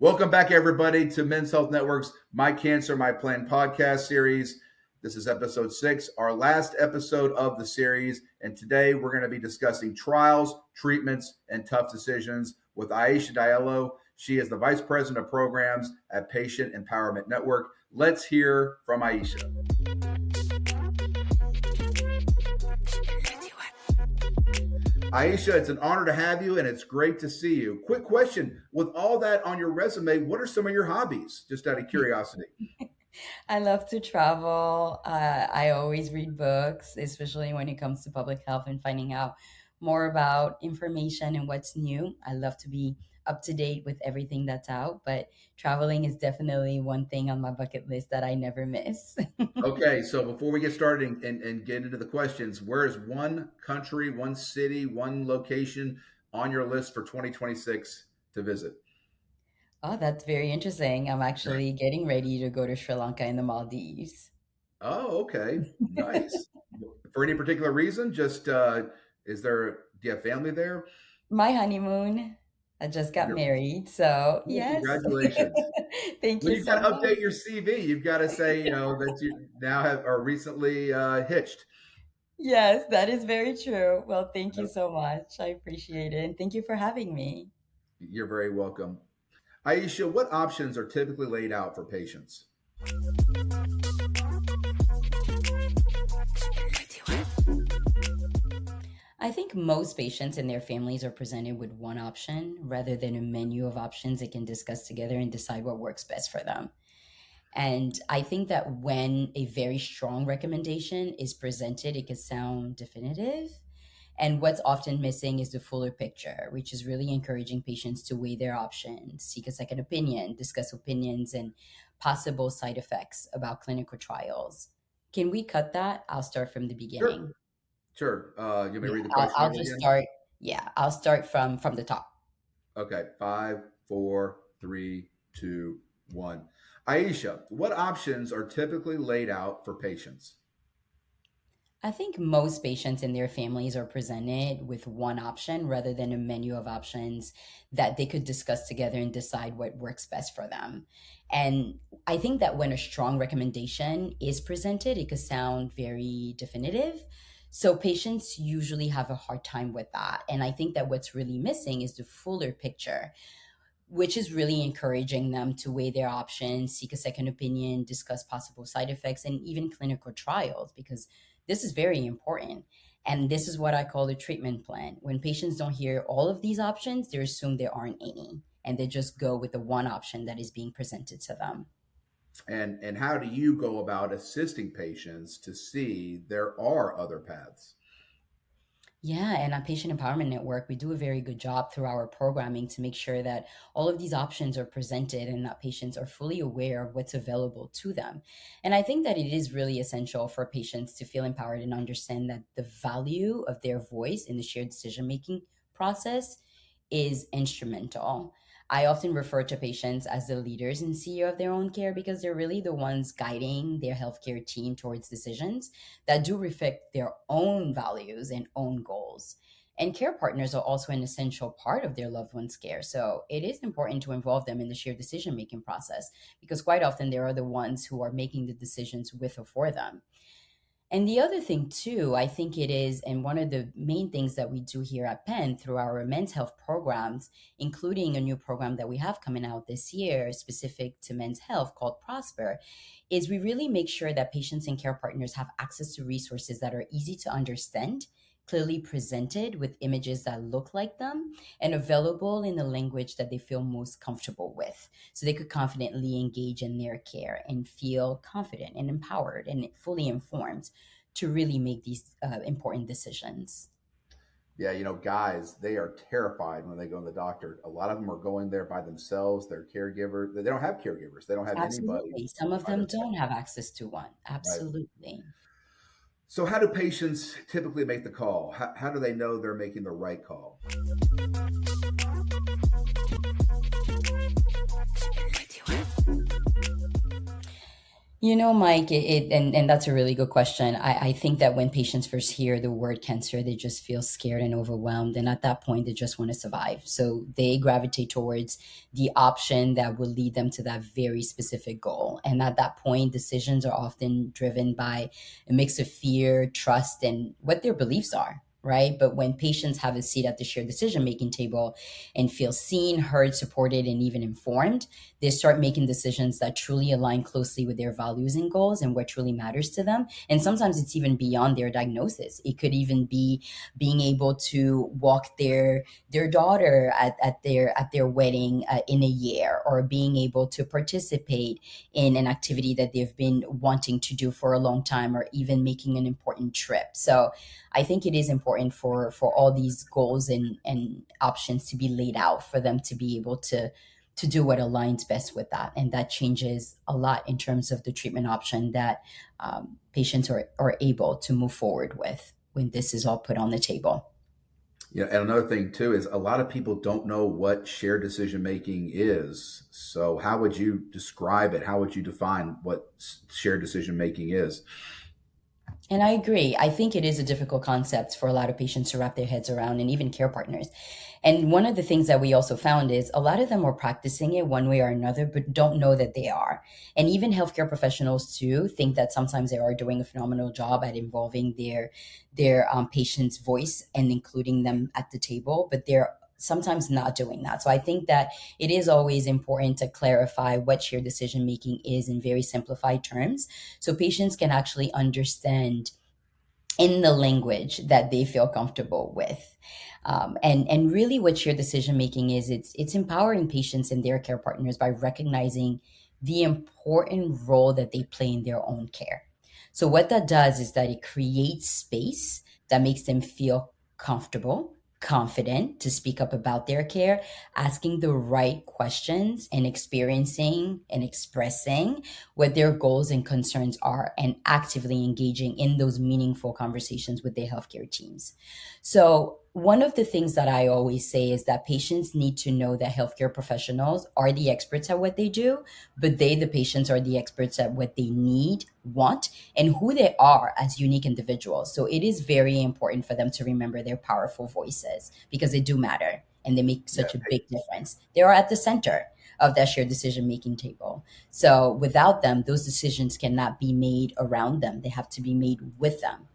Welcome back, everybody, to Men's Health Network's My Cancer, My Plan podcast series. This is episode 6, our last episode of the series. And today we're going to be discussing trials, treatments, and tough decisions with Aisha Diallo. She is the Vice President of Programs at Patient Empowerment Network. Let's hear from Aisha. Aisha, it's an honor to have you, and it's great to see you. Quick question. With all that on your resume, what are some of your hobbies, just out of curiosity? I love to travel. I always read books, especially when it comes to public health and finding out more about information and what's new. I love to be up to date with everything that's out, but traveling is definitely one thing on my bucket list that I never miss. Okay, so before we get started and get into the questions, where is one country, one city, one location on your list for 2026 to visit? Oh, that's very interesting. I'm actually getting ready to go to Sri Lanka and the Maldives. Oh, okay. Nice. For any particular reason? Just do you have family there? My honeymoon. I just got You're, married, so well, yes. congratulations. Thank Well, you you've got so to much. update your CV. You've got to say, that you now are recently hitched. Yes, that is very true. Well, thank you so much. I appreciate it. And thank you for having me. You're very welcome. Aisha, what options are typically laid out for patients? I think most patients and their families are presented with one option rather than a menu of options they can discuss together and decide what works best for them. And I think that when a very strong recommendation is presented, it can sound definitive. And what's often missing is the fuller picture, which is really encouraging patients to weigh their options, seek a second opinion, discuss opinions and possible side effects about clinical trials. Can we cut that? I'll start from the Sure. beginning. Sure. You may Yeah, read the I'll, question I'll over just again. start. Yeah, I'll start from the top. Okay. 5, 4, 3, 2, 1. Aisha, what options are typically laid out for patients? I think most patients and their families are presented with one option rather than a menu of options that they could discuss together and decide what works best for them. And I think that when a strong recommendation is presented, it could sound very definitive. So patients usually have a hard time with that. And I think that what's really missing is the fuller picture, which is really encouraging them to weigh their options, seek a second opinion, discuss possible side effects, and even clinical trials, because this is very important. And this is what I call the treatment plan. When patients don't hear all of these options, they assume there aren't any, and they just go with the one option that is being presented to them. And how do you go about assisting patients to see there are other paths? Yeah, and at Patient Empowerment Network, we do a very good job through our programming to make sure that all of these options are presented and that patients are fully aware of what's available to them. And I think that it is really essential for patients to feel empowered and understand that the value of their voice in the shared decision making process is instrumental. I often refer to patients as the leaders and CEO of their own care because they're really the ones guiding their healthcare team towards decisions that do reflect their own values and own goals. And care partners are also an essential part of their loved one's care. So it is important to involve them in the shared decision making process because quite often they are the ones who are making the decisions with or for them. And the other thing, too, I think it is, and one of the main things that we do here at Penn through our men's health programs, including a new program that we have coming out this year specific to men's health called Prosper, is we really make sure that patients and care partners have access to resources that are easy to understand, clearly presented with images that look like them, and available in the language that they feel most comfortable with so they could confidently engage in their care and feel confident and empowered and fully informed to really make these important decisions. Yeah, guys, they are terrified when they go to the doctor. A lot of them are going there by themselves. They're caregivers. They don't have caregivers. They don't have anybody Absolutely. Some of by them their side. don't have access to one. Right. Absolutely. So, how do patients typically make the call? How do they know they're making the right call? Mike, and that's a really good question. I think that when patients first hear the word cancer, they just feel scared and overwhelmed. And at that point, they just want to survive. So they gravitate towards the option that will lead them to that very specific goal. And at that point, decisions are often driven by a mix of fear, trust, and what their beliefs are. Right. But when patients have a seat at the shared decision making table and feel seen, heard, supported, and even informed, they start making decisions that truly align closely with their values and goals and what truly matters to them. And sometimes it's even beyond their diagnosis. It could even be being able to walk their daughter at their wedding in a year, or being able to participate in an activity that they've been wanting to do for a long time, or even making an important trip. So I think it is important for all these goals and options to be laid out for them to be able to do what aligns best with that. And that changes a lot in terms of the treatment option that patients are able to move forward with when this is all put on the table. Yeah, and another thing too is a lot of people don't know what shared decision making is. So, how would you describe it? How would you define what shared decision making is? And I agree. I think it is a difficult concept for a lot of patients to wrap their heads around, and even care partners. And one of the things that we also found is a lot of them are practicing it one way or another, but don't know that they are. And even healthcare professionals too think that sometimes they are doing a phenomenal job at involving their patient's voice and including them at the table, but they're sometimes not doing that. So I think that it is always important to clarify what shared decision making is in very simplified terms, so patients can actually understand in the language that they feel comfortable with. And really what shared decision making is, it's empowering patients and their care partners by recognizing the important role that they play in their own care. So what that does is that it creates space that makes them feel comfortable, confident to speak up about their care, asking the right questions, and experiencing and expressing what their goals and concerns are, and actively engaging in those meaningful conversations with their healthcare teams. So, one of the things that I always say is that patients need to know that healthcare professionals are the experts at what they do, but they, the patients, are the experts at what they need, want, and who they are as unique individuals. So, it is very important for them to remember their powerful voices, because they do matter and they make Yeah, such a big difference. They are at the center of that shared decision making table. So without them, those decisions cannot be made around them. They have to be made with them.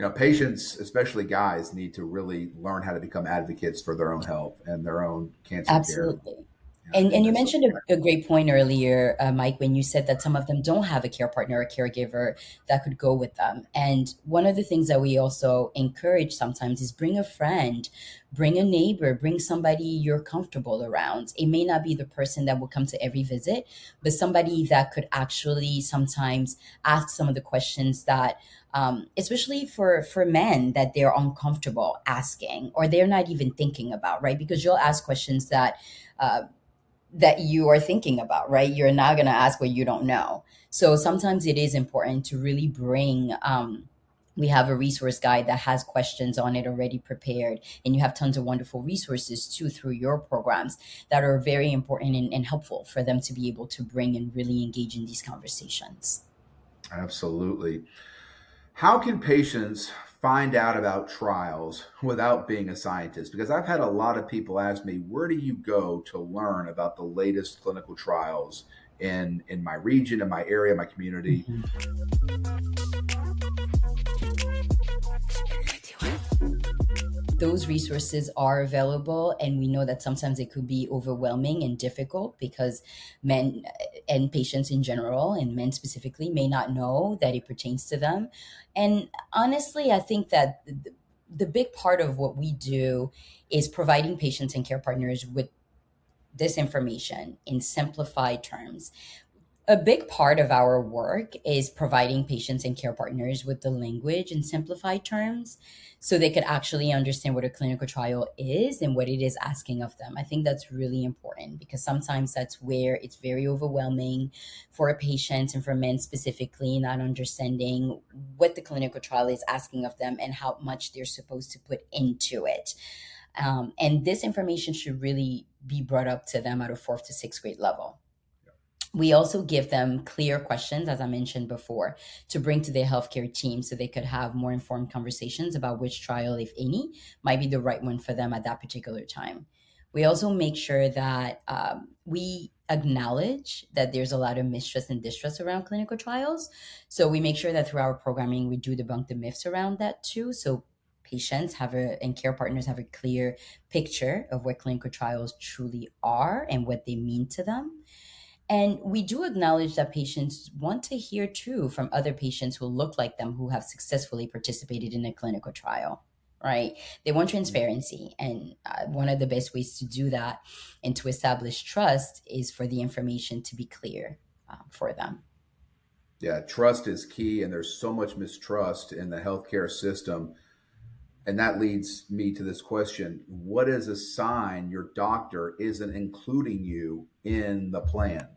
So patients, especially guys, need to really learn how to become advocates for their own health and their own cancer care. absolutely. Yeah, And and you that's so mentioned a great point earlier, Mike, when you said that some of them don't have a care partner or caregiver that could go with them. And one of the things that we also encourage sometimes is bring a friend, bring a neighbor, bring somebody you're comfortable around. It may not be the person that will come to every visit, but somebody that could actually sometimes ask some of the questions that, especially for men, that they're uncomfortable asking, or they're not even thinking about, right? Because you'll ask questions uh, that you are thinking about, right? You're not going to ask what you don't know. So sometimes it is important to really bring, we have a resource guide that has questions on it already prepared. And you have tons of wonderful resources too through your programs that are very important and helpful for them to be able to bring and really engage in these conversations. absolutely. How can patients find out about trials without being a scientist? Because I've had a lot of people ask me, where do you go to learn about the latest clinical trials in my region, in my area, my community? Mhm. Those resources are available, and we know that sometimes it could be overwhelming and difficult because men and patients in general, and men specifically, may not know that it pertains to them. And honestly, I think that the big part of what we do is providing patients and care partners with this information in simplified terms. A big part of our work is providing patients and care partners with the language in simplified terms, so they could actually understand what a clinical trial is and what it is asking of them. I think that's really important, because sometimes that's where it's very overwhelming for patients and for men specifically, not understanding what the clinical trial is asking of them and how much they're supposed to put into it. And this information should really be brought up to them at a fourth to sixth grade level. We also give them clear questions, as I mentioned before, to bring to their healthcare team so they could have more informed conversations about which trial, if any, might be the right one for them at that particular time. We also make sure that we acknowledge that there's a lot of mistrust and distrust around clinical trials. So we make sure that through our programming, we do debunk the myths around that too. So patients and care partners have a clear picture of what clinical trials truly are and what they mean to them. And we do acknowledge that patients want to hear too from other patients who look like them who have successfully participated in a clinical trial, right? They want transparency. And one of the best ways to do that and to establish trust is for the information to be clear for them. Yeah, trust is key, and there's so much mistrust in the healthcare system. And that leads me to this question. What is a sign your doctor isn't including you in the plan?